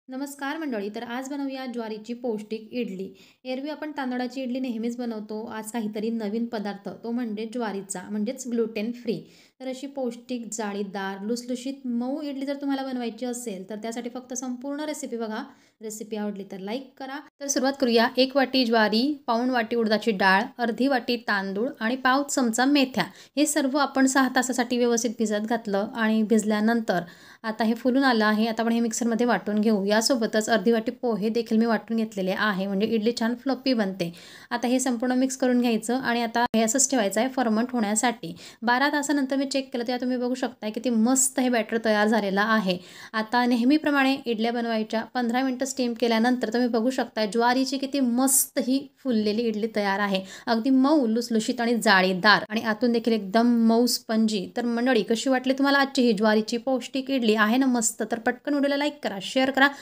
नमस्कार मंडळी. तर आज बनवूया ज्वारीची पौष्टिक इडली. एरवी आपण तांदळाची इडली नेहमीच बनवतो. आज काहीतरी नवीन पदार्थ तो म्हणजे ज्वारीचा म्हणजेच ग्लुटेन फ्री. तर अशी पौष्टिक, जाळीदार, लुसलुशीत, मऊ इडली जर तुम्हाला बनवायची असेल तर त्यासाठी फक्त संपूर्ण रेसिपी बघा. रेसिपी आवडली तर लाईक करा. तर सुरुवात करूया. 1 वाटी ज्वारी, पाऊण वाटी उडदाची डाळ, अर्धी वाटी तांदूळ आणि पाव चमचा मेथ्या. हे सर्व आपण 6 तासासाठी व्यवस्थित भिजत घातलं आणि भिजल्यानंतर आता हे फुलून आलं आहे. आता आपण हे मिक्सरमध्ये वाटून घेऊ. यासोबतच अर्धी वाटी पोहे देखील मी वाटून घेतलेले आहे, म्हणजे इडली छान फ्लफी बनते. आता हे संपूर्ण मिक्स करून घ्यायचं आणि आता हे असंच ठेवायचं आहे फर्मंट होण्यासाठी. 12 तासानंतर मी चेक केलं तेव्हा तुम्ही बघू शकता किती मस्त हे बॅटर तयार झालेलं आहे. आता नेहमीप्रमाणे इडल्या बनवायच्या 15 मिनिटं स्टीम केल्यानंतर तुम्ही बघू शकता ज्वारीची किती मस्त ही फुललेली इडली तयार आहे. अगदी मऊ, लुसलुशीत आणि जाळीदार आणि आतून देखील एकदम मऊ स्पंजी. तर मंडळी, कशी वाटली तुम्हाला आजची ही ज्वारीची पौष्टिक इडली? आहे ना मस्त? तर पटकन व्हिडिओला लाईक करा, शेअर करा